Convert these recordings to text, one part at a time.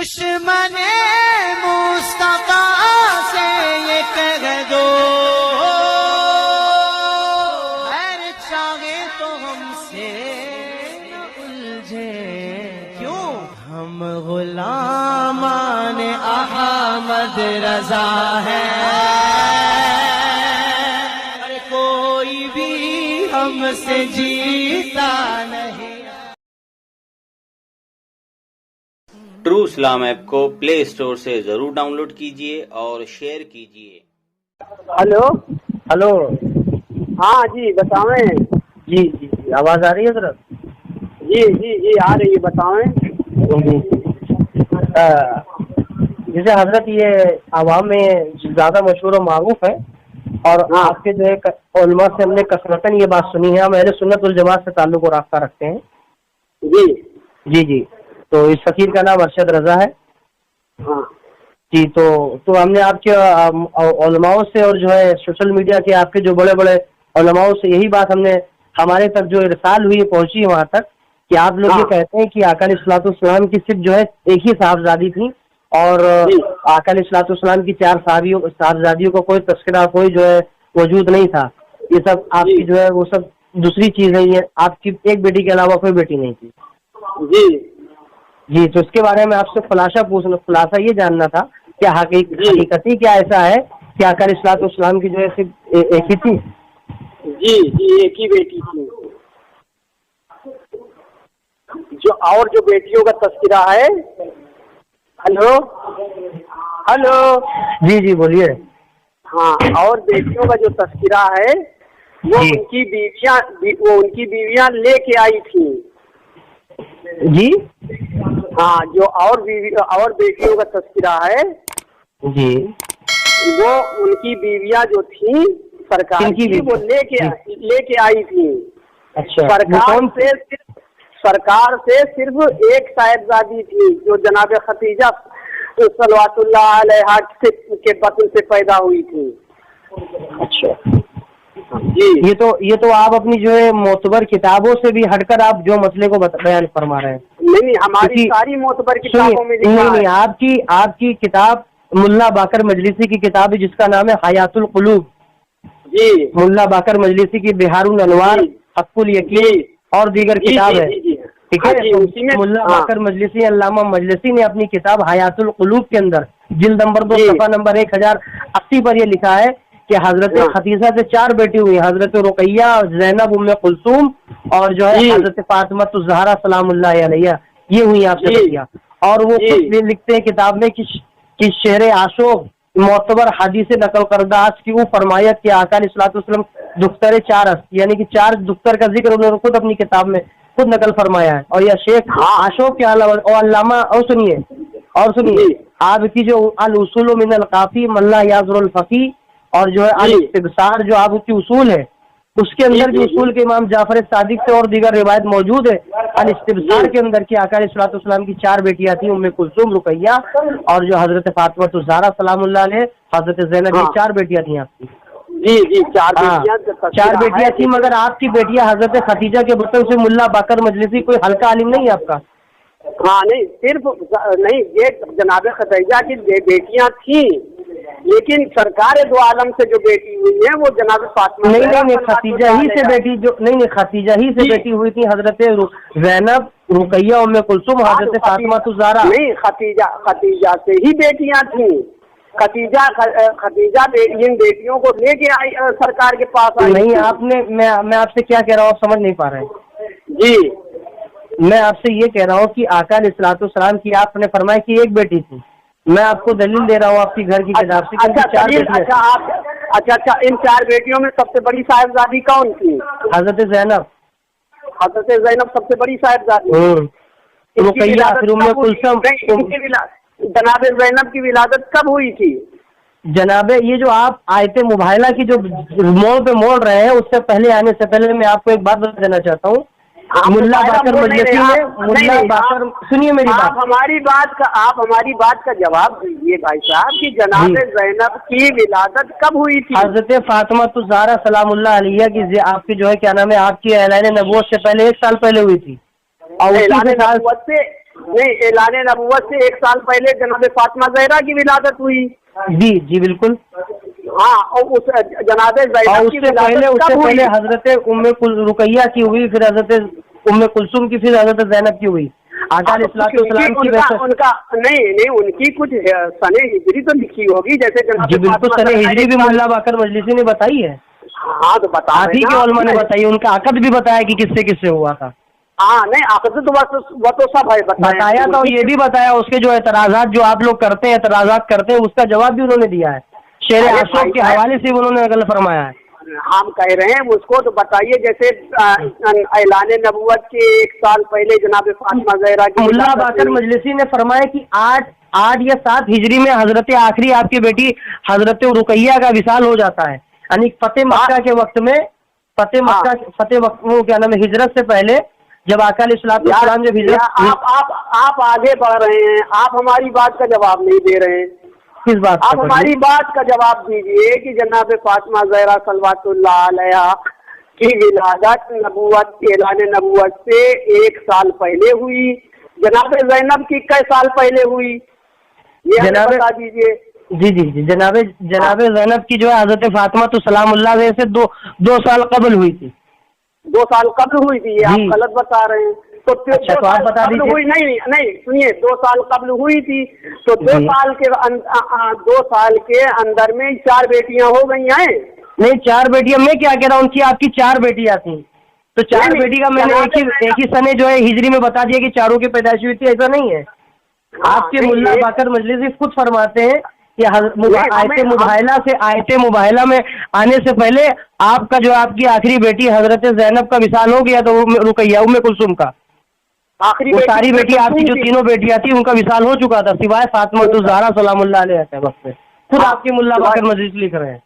دشمن مصطفیٰ سے یہ کہہ دو خیر چاہے تو ہم سے نہ الجھے، کیوں ہم غلامان احمد رضا ہیں، کوئی بھی ہم سے جیتا نہیں۔ ٹرو اسلام ایپ کو پلے اسٹور سے ضرور ڈاؤن لوڈ کیجیے اور شیئر کیجیے۔ ہلو ہاں جی بتائیں۔ جی آواز آ رہی ہے حضرت؟ جی آ رہی ہے، بتائیں۔ جیسے حضرت یہ عوام میں زیادہ مشہور و معروف ہے، اور آپ کے جو ہے علماء سے ہم نے کثرتاً یہ بات سنی ہے، ہم اہل سنت والجماعت سے تعلق و رابطہ رکھتے ہیں۔ جی تو اس فقیر کا نام ارشد رضا ہے۔ ہاں جی تو ہم نے آپ کے علماؤں سے اور جو ہے سوشل میڈیا کے آپ کے جو بڑے بڑے علماؤں سے یہی بات ہمارے تک جو ارسال ہوئی پہنچی وہاں تک کہ آپ لوگ یہ کہتے ہیں کہ آقا علیہ الصلوۃ والسلام کی صرف جو ہے ایک ہی صاحبزادی تھی، اور آقا علیہ الصلوۃ والسلام کی 4 صاحبزادیوں کو کوئی تذکرہ کوئی جو ہے وجود نہیں تھا، یہ سب آپ کی جو ہے وہ سب دوسری چیز ہے، یہ آپ کی ایک بیٹی کے علاوہ کوئی بیٹی نہیں تھی۔ جی تو اس کے بارے میں آپ سے خلاصہ یہ جاننا تھا کہ حقیقتی کیا ایسا ہے کہ آقا علیہ الصلوۃ والسلام کی جو ہے صرف ایک ہی تھی؟ جی ایک ہی بیٹی تھی، جو بیٹیوں کا تذکرہ ہے۔ ہلو جی بولیے۔ ہاں، اور بیٹیوں کا جو تذکرہ ہے وہ ان کی بیویاں لے کے آئی تھی۔ جی ہاں، جو اور بیٹیوں کا تذکرہ ہے جی وہ ان کی بیویاں جو تھیں سرکار کی، وہ لے کے آئی تھی۔ اچھا، سرکار سے صرف ایک صاحبزادی تھی جو جناب خدیجہ صلوات اللہ علیہا کے بطن سے پیدا ہوئی تھی۔ اچھا جی، یہ تو آپ اپنی جو ہے معتبر کتابوں سے بھی ہٹ کر آپ جو مسئلے کو بیان فرما رہے ہیں۔ نہیں، ہماری ساری معتبر کتابوں میں نہیں، آپ کی کتاب ملا باقر مجلسی کی کتاب ہے جس کا نام ہے حیات القلوب۔ جی، ملا باقر مجلسی کی بہار الانوار، حق الیقین اور دیگر کتاب ہے، ٹھیک ہے۔ ملا باقر مجلسی علامہ مجلسی نے اپنی کتاب حیات القلوب کے اندر جلد نمبر 2 صفحہ نمبر 1080 پر یہ لکھا ہے کہ حضرت خدیجہ سے 4 بیٹی ہوئی، حضرت رقیہ، زینب ام کلثوم اور جو ہے حضرت فاطمہ الزہرا سلام اللہ علیہ، یہ ہوئی آپ سے بیٹیاں۔ اور وہ خود بھی لکھتے ہیں کتاب میں کہ شعر عاشق معتبر حدیث نقل کردہ کی وہ فرمایت کہ آقا علیہ الصلوۃ والسلام دختر 4 یعنی کہ 4 دختر کا ذکر انہوں نے خود اپنی کتاب میں خود نقل فرمایا ہے۔ اور یہ شیخ عاشق کے علاوہ اور علامہ اور سنیے آپ کی جو الاصول من القافی ملا یازر الفقی اور جو ہے الاستبصار جو آپ کی اصول ہے اس کے اندر بھی اصول کے امام جعفر صادق سے اور دیگر روایت موجود ہے۔ الاستبصار کے اندر کی آقا علیہ الصلوۃ والسلام کی 4 بیٹیاں تھیں، ام کلثوم، رقیہ اور جو حضرت فاطمہ الزہرا سلام اللہ علیہ، حضرت زینب، یہ 4 بیٹیاں تھیں آپ کی۔ جی 4 بیٹیاں تھیں، مگر آپ کی بیٹیاں حضرت خدیجہ کے بطن سے ملا باقر مجلسی کوئی ہلکا عالم نہیں ہے آپ کا۔ ہاں نہیں، صرف نہیں، یہ جناب خدیجہ کی بیٹیاں تھیں، لیکن سرکار دو عالم سے جو بیٹی ہوئی ہے وہ جناب فاطمہ نہیں خدیجہ ہی سے بیٹی جو نہیں خدیجہ ہی سے بیٹی ہوئی تھی، حضرت زینب، رقیہ، ام کلثوم، حضرت فاطمہ الزہرا۔ نہیں، خدیجہ سے ہی بیٹیاں تھیں۔ خدیجہ ان بیٹیوں کو لے کے آئی سرکار کے پاس آئی۔ نہیں، میں آپ سے کیا کہہ رہا ہوں آپ سمجھ نہیں پا رہے ہیں۔ جی، میں آپ سے یہ کہہ رہا ہوں کہ آقا علیہ الصلوۃ والسلام کی آپ نے فرمایا کہ ایک بیٹی تھی، میں آپ کو دلیل دے رہا ہوں آپ کی گھر کی کتاب سے۔ اچھا، ان 4 بیٹیوں میں سب سے بڑی صاحبزادی کون تھی؟ حضرت زینب سب سے بڑی صاحبزادی۔ رقیہ، پھر ام کلثوم۔ جناب زینب کی ولادت کب ہوئی تھی؟ جناب یہ جو آپ آیت مباہلہ کی جو موڑ پہ موڑ رہے ہیں اس سے پہلے آنے سے پہلے میں آپ کو ایک بات بتا دینا چاہتا ہوں۔ ملا باقر مجلسی نے سنیے میری بات، آپ ہماری بات کا جواب دیجیے بھائی صاحب کہ جناب زینب کی ولادت کب ہوئی تھی؟ حضرت فاطمہ الزہرا سلام اللہ علیہ کی آپ کی جو ہے کیا نام ہے آپ کی اعلان نبوت سے پہلے 1 سال پہلے ہوئی تھی، اور नहीं, एलान नबूवत से 1 साल पहले जनाब फातिमा ज़हरा की विलादत हुई। जी जी बिल्कुल। हाँ, और उस जनाब ज़ैनब की उससे पहले हजरत उम्मे रुकैया की हुई, फिर हजरत उम्मे कुलसुम की, फिर हजरत ज़ैनब की हुई। आका अलैहिस्सलाम की उनका नहीं, उनकी कुछ सने हिजरी तो लिखी होगी, जैसे जी बिल्कुल, सने हिजरी भी मुल्ला बाकर मजलिसी ने बताई है। हाँ, तो आप ही के उलमा ने बताई, उनका अकद भी बताया कि किससे किससे हुआ था। हाँ, नहीं, अकद तो वो तो सब है बताया था, ये भी बताया उसके जो एतराज़ात जो आप लोग करते हैं, एतराज़ात करते हैं, उसका जवाब भी उन्होंने दिया है। शेर आशोक के हवाले से उन्होंने नकल फरमाया है। हम कह रहे हैं उसको तो बताइए, जैसे ऐलान नबूवत के 1 साल पहले जनाब फातिमा ज़हरा की मुल्ला बाकर मजलिसी ने फरमाया कि 8 या 7 हिजरी में हजरत आखिरी आपकी बेटी हजरत रुकैया का विसाल हो जाता है, यानी फतेह मक्का के वक्त में, वो क्या नाम है, हिजरत से पहले जब आका अलैहिस्सलाम जब हिजरत। आप आगे बढ़ रहे हैं, आप हमारी बात का जवाब नहीं दे रहे हैं। किस बात? आप हमारी बात का जवाब दीजिए कि जनाब फातिमा ज़हरा सल्लल्लाहु अलैहा की विलादत नबूवत, ऐलान नबूवत से 1 साल पहले हुई, जनाब ज़ैनब की कई साल पहले हुई, ये बता दीजिए। जी जी जी, जनाब ज़ैनब की जो है हजरत फातिमा तो सलामुल्लाह अलैहा से 2 साल कबल हुई थी। 2 साल कबल हुई थी, आप गलत बता रहे हैं। तो अच्छा, तो आप बता दीजिए। हुई नहीं, सुनिए, 2 साल कबल हुई थी, तो 2 साल के अंदर में 4 बेटियां हो गई हैं। नहीं, 4 बेटियां मैं क्या कह रहा हूँ, उनकी आपकी 4 बेटियां थी, तो 4 बेटी का मैंने एक ही सने जो है हिजरी में बता दिया कि चारों की पैदाइश हुई थी, ऐसा नहीं है। आपके मुल्ला बाकर मजलिसी खुद फरमाते हैं कि आयते मुबाहिला में आने से पहले आपका जो आपकी आखिरी बेटी हजरत ज़ैनब का विसाल हो गया, तो रुकैया उम्मे कुलसुम का, वो सारी बेटी आपकी जो 3 बेटियां थी उनका विसाल हो चुका था, सिवाय फातिमा ज़हरा सलामुल्लाह अलैहा के वक्त में। खुद आपके मुल्ला बाकर मजलिसी लिख रहे हैं।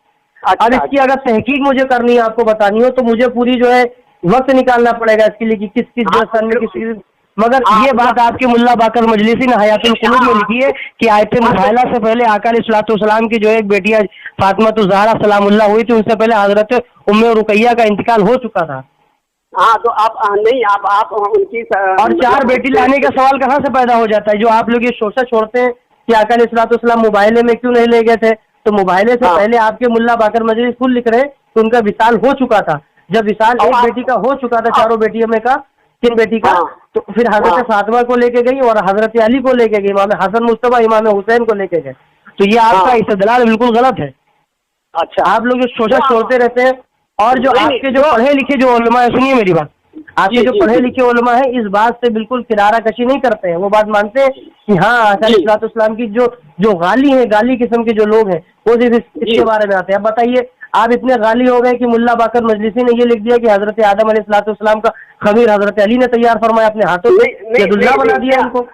अब इसकी अगर तहकीक मुझे करनी है, आपको बतानी हो, तो मुझे पूरी जो है वक्त निकालना पड़ेगा इसके लिए कि किस जो सन में किस, मगर ये बात आपके मुल्ला बाकर मजलिसी ने हयातुल कुलूब में लिखी है कि आयते मुबाहिला से पहले आका अलैहिस्सलाम की जो एक बेटियां फातिमा ज़हरा सलामुल्लाह हुई थी, उनसे पहले हजरत उम्मे रुकैया का इंतकाल हो चुका था। हाँ, तो आप उनकी और 4 बेटी लाने का सवाल कहाँ से पैदा हो जाता है? जो आप लोग ये शोशा छोड़ते हैं कि आका अलैहिस्सलाम मुबाहिले में क्यों नहीं ले गए थे, तो मुबाहिले से पहले आपके मुल्ला बाकर मजलिसी खुद लिख रहे हैं कि उनका विसाल हो चुका था। जब विसाल एक बेटी का हो चुका था, 4 बेटियों में का 3 बेटी का, तो फिर हजरत फातिमा को लेके गई और हजरत अली को लेके गई, इमाम हसन मुस्तफा इमाम हुसैन को लेके गए। तो ये आपका इस्तदलाल बिल्कुल गलत है। अच्छा, आप लोग ये शोशा छोड़ते रहते हैं। और जो आपके जो पढ़े लिखे जो उलमा है, सुनिए मेरी बात, आपके जो पढ़े लिखे उलमा है इस बात से बिल्कुल किनारा कशी नहीं करते हैं। वो बात मानते हैं कि हाँ आका अलैहिस्सलाम की जो गाली है, गाली किस्म के जो लोग हैं, वो सिर्फ इसके बारे में आते हैं। अब बताइए, आप इतने गाली हो गए कि मुल्ला बाकर मजलिसी ने ये लिख दिया कि हजरत आदम अलैहिस्सलाम का खमीर हजरत अली ने तैयार फरमाया अपने हाथों से, यदुल्लाह बना दिया उनको।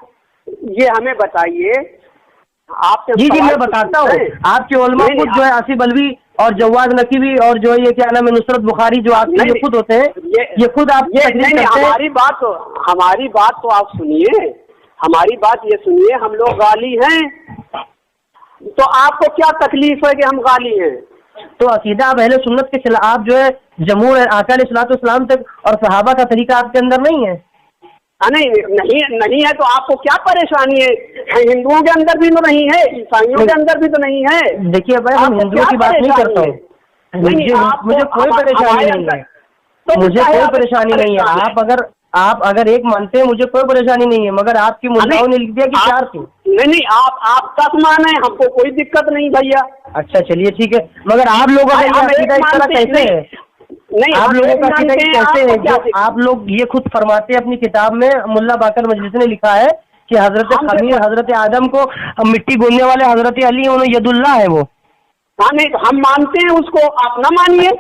ये हमें बताइए आप। जी जी, मैं बताता हूँ। आपके उलमा खुद जो है आसिफ अलवी और जवाद नकीवी और जो ये क्या नाम है नुसरत बुखारी, जो आपके ये खुद होते हैं, ये खुद आप हमारी बात तो आप सुनिए, हमारी बात ये सुनिए। हम लोग गाली हैं, तो आपको क्या तकलीफ है कि हम गाली हैं? तो अकीदा आप अहले सुन्नत के खिलाफ, आप जो है जमहूर आका अलैहिस्सलाम तक और सहाबा का तरीका आपके अंदर नहीं है। नहीं है, तो आपको क्या परेशानी है? हिंदुओं के अंदर भी तो नहीं है, ईसाइयों के अंदर भी तो नहीं है। देखिए भाई, हम हिंदुओं की बात नहीं करता हूँ, मुझे कोई परेशानी नहीं है, मुझे कोई परेशानी नहीं है। आप अगर एक मानते हैं, मुझे कोई परेशानी नहीं है, मगर आपकी मुल्लाओं ने लिख दिया कि 4 थी। नहीं, आप तक माने, हमको कोई दिक्कत नहीं भैया। अच्छा चलिए ठीक है, मगर आप लोग अगर इस तरह कैसे है? नहीं, आप लोगों का कैसे है? जो आप लोग ये खुद फरमाते हैं अपनी किताब में, मुल्ला बाकर मजलिसी ने लिखा है कि हजरत खमीर हजरत आदम को मिट्टी गूंदने वाले हजरत अली उन्हें यदुल्लाह है वो। हाँ, नहीं, हम मानते हैं उसको, आप ना मानिए।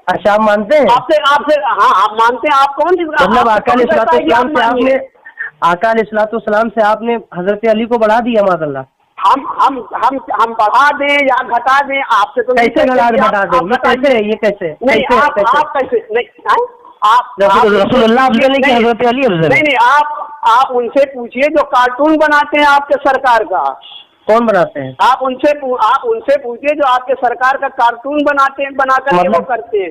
अच्छा, आप मानते हैं? आपसे हाँ, आप मानते हैं। आप कौन? मतलब आका अलैहिस्सलाम से आपने हजरत अली को बढ़ा दिया माज़अल्लाह। हम बढ़ा दें या घटा दें, आपसे तो कैसे घटा दें? ये कैसे? नहीं, आप कैसे? नहीं, आप रसूलुल्लाह अफ़ज़ल नहीं कि हजरत अली अफ़ज़ल? नहीं, आप उनसे पूछिए जो कार्टून बनाते हैं आपके सरकार का। कौन बनाते हैं? आप उनसे पूछिए जो आपके सरकार का कार्टून बनाकर वो करते हैं।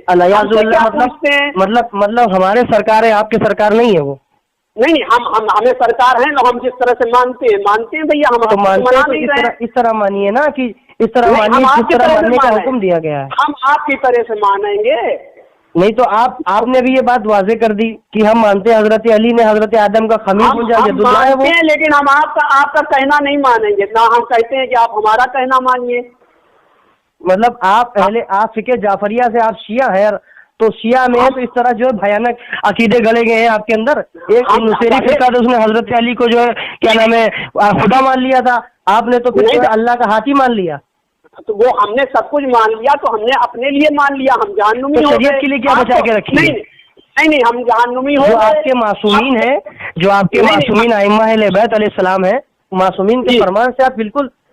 मतलब हमारे सरकार है, आपके सरकार नहीं है वो। नहीं, हम हमें सरकार है, हम जिस तरह से मानते हैं भैया, हम तो आपको मानते मना हैं तो नहीं रहे हैं। इस तरह मानिए ना, कि इस तरह नहीं, मानिए हम जिस आपकी तरह तरह से मानने का माने। हुक्म दिया गया है। हम आपकी तरह से मानेंगे। नहीं तो आपने भी ये बात वाजे कर दी कि हम मानते हैं हजरत अली ने हजरत आदम का खमीर हम पूजा, यदुल्लाह है वो। मानते हैं, लेकिन हम आपका कहना नहीं मानेंगे ना। हम कहते हैं कि आप हमारा कहना मानिए। मतलब आप फिके जाफरिया से आप शिया है, तो शिया में है तो इस तरह जो है भयानक अकीदे गले गए हैं आपके अंदर। एक नुसेरी फिरका तो उसने हजरत अली को जो है क्या नाम है खुदा मान लिया था, आपने तो फिर जो है अल्लाह का हाथी मान लिया। तो वो हमने सब कुछ मान लिया, तो हमने अपने लिए मान लिया, हम जहन्नुमी तो हो शरीयत गए। के लिए क्या बचा के रखी है? नहीं, हम जहन्नुमी हो जो गए। आपके मासूमीन है, जो आपके मासूमीन आइम्मा है बैत अलैहिस्सलाम है, मासूमीन के फरमान से आप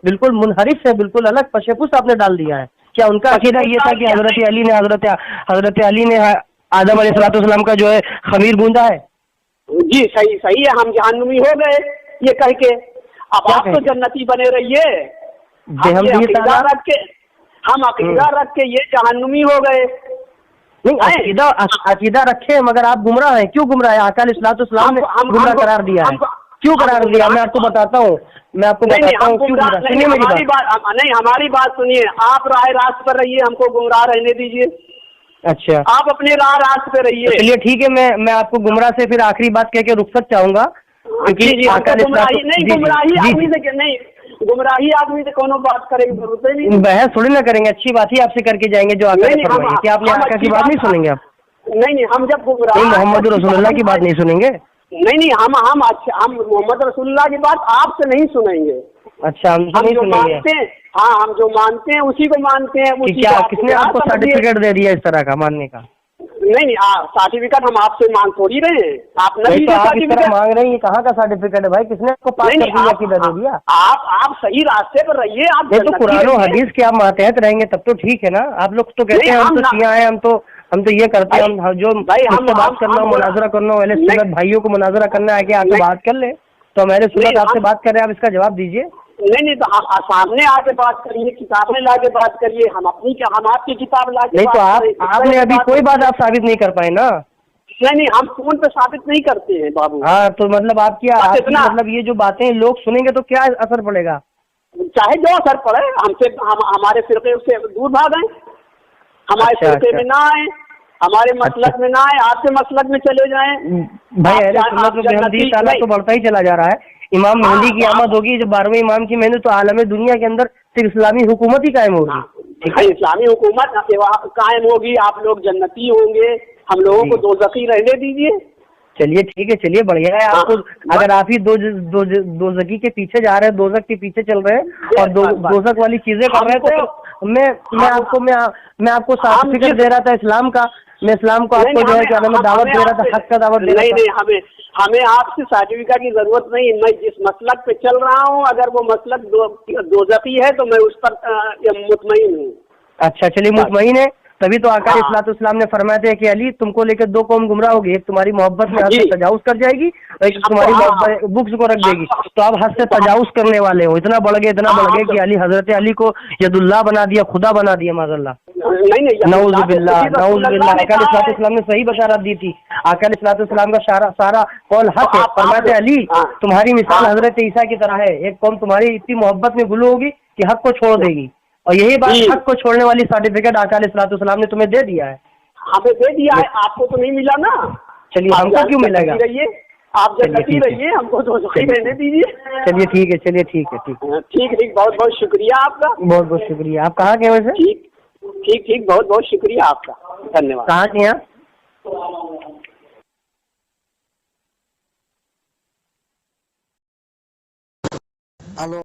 बिल्कुल मुनहरिफ है, बिल्कुल अलग पशेपुस आपने डाल दिया है। क्या उनका अकीदा ये था कि हजरत अली ने आदम अलैहिस्सलाम का जो है खमीर बूंदा है? जी सही है, हम जहन्नुमी हो गए ये कह के। अब आप तो जन्नती बने रहिए। हम अकीदा रख के ये जहन्नुमी हो गए। नहीं, अकीदा रखे मगर आप गुमराह हैं। क्यों गुमराह है? आका अलैहिस्सलाम ने गुमराह करार दिया है। क्यों करार दिया? मैं आपको बताता हूँ क्यों गुमराह। सुनिए मेरी बात। नहीं, हमारी बात सुनिए। आप राह रास्त पर रहिए, हमको गुमराह रहने दीजिए। अच्छा, आप अपने राह पे रहिए। तो चलिए ठीक है, मैं आपको गुमराह से फिर आखिरी बात कह के रुखसत चाहूंगा, क्योंकि गुमराही आदमी से कोनो बात करेंगे जरूरत नहीं। बहस थोड़ी ना करेंगे, अच्छी बात ही आपसे करके जाएंगे जो आका ने फरमाई। क्या आपने आका की बात नहीं सुनेंगे आप? नहीं, हम जब गुमराह मोहम्मद रसूलुल्लाह की बात नहीं सुनेंगे? नहीं, हम मोहम्मद रसूलुल्लाह की बात आपसे नहीं सुनेंगे। अच्छा, हम नहीं सुनेंगे। हाँ, हम जो मानते हैं उसी को मानते हैं। क्या किसने आपको सर्टिफिकेट दे दिया इस तरह का मानने का? नहीं, सर्टिफिकेट हम आपसे मांग थोड़ी रहे हैं। आप नहीं, तो आप इस तरह मांग रहे हैं, कहाँ का सर्टिफिकेट है भाई? किसने आपको पास कर दिया कि दे दिया? आप सही रास्ते पर रहिए। आप तो कुरान और हदीस के आप मातहत रहेंगे तब तो ठीक है ना। आप लोग तो कहते हैं हम तो शिया हैं, हम तो ये करते हैं, हम जो मुझसे बात करना हो, मुनाजरा करना हो, अहले सुन्नत भाइयों को मुनाजरा करना है कि आके बात कर ले, तो हम अहले सुन्नत आपसे बात कर रहे हैं, आप इसका जवाब दीजिए। नहीं, तो आप सामने आके बात करिए, किताबें ला के बात करिए। हम आपकी किताब ला के नहीं, तो आपने अभी कोई बात आप साबित नहीं कर पाए ना। नहीं, हम फोन पे साबित नहीं करते हैं बाबू। हाँ, तो मतलब आपकी मतलब ये जो बातें लोग सुनेंगे तो क्या असर पड़ेगा? चाहे जो असर पड़े, हमारे फिरके से दूर भागें, हमारे फिरके में ना आए, हमारे मसलक में ना आए, आपके मसलक में चले जाएं। भाई अहले सुन्नत में बेहमदी ताला तो बढ़ता ही चला जा रहा है। इमाम मेहंदी की आमद होगी, जब 12वें इमाम की मेहंदी, तो आलम दुनिया के अंदर सिर्फ इस्लामी हुकूमत ही कायम होगी। इस्लामी हुकूमत कायम होगी, आप लोग जन्नती होंगे, हम लोगों को दोज़खी रहने दीजिए। चलिए ठीक है, चलिए बढ़िया है। आपको अगर आप ही दोज़खी के पीछे जा रहे हैं, दोज़ख के पीछे चल रहे हैं और दोज़ख वाली चीजें कर रहे थे, तो मैं आपको सर्टिफिकेट दे रहा था इस्लाम का। मैं इस्लाम को आपको जो है क्या नाम दावत दे रहा था, हक का दावत दे रहा था। नहीं, हमें आपसे सर्टिफिकेट की जरूरत नहीं। मैं जिस मसलक पे चल रहा हूँ, अगर वो मसलक दोज़खी है तो मैं उस पर मुतमईन हूँ। अच्छा, चलिए मुतमईन है, तभी तो आका इस्लाम ने फरमाया था कि अली तुमको लेकर दो कौम गुमराह होगी, एक तुम्हारी मोहब्बत में हद से तजाउज कर जाएगी और एक तुम्हारी बुक्स को रख देगी। तो आप हद से तजाउज करने वाले हो, इतना बढ़ गए कि हजरत अली को यदुल्लाह बना दिया, खुदा बना दिया, माज़अल्लाह। नऊज़ बिल्लाह। आका इस्लाम ने सही बशारत दी थी। आका इस्लाम का सारा कौल हक है। फरमाते अली तुम्हारी मिसाल हजरत ईसा की तरह है, एक कौम तुम्हारी इतनी मोहब्बत में गुलू होगी कि हक को छोड़ देगी, और यही बात हक को छोड़ने वाली सर्टिफिकेट आका अलैहिस्सलाम ने तुम्हें दे दिया है। हमें दे दिया है, आपको तो नहीं मिला ना। चलिए, हमको क्यों मिलेगा? आप जन्नती रहिए, हमको दोज़खी रहने दीजिए। चलिए ठीक है, ठीक है। बहुत बहुत शुक्रिया आपका। बहुत बहुत शुक्रिया। आप कहाँ के वैसे? ठीक, बहुत बहुत शुक्रिया आपका, धन्यवाद। कहाँ के हैं? हेलो।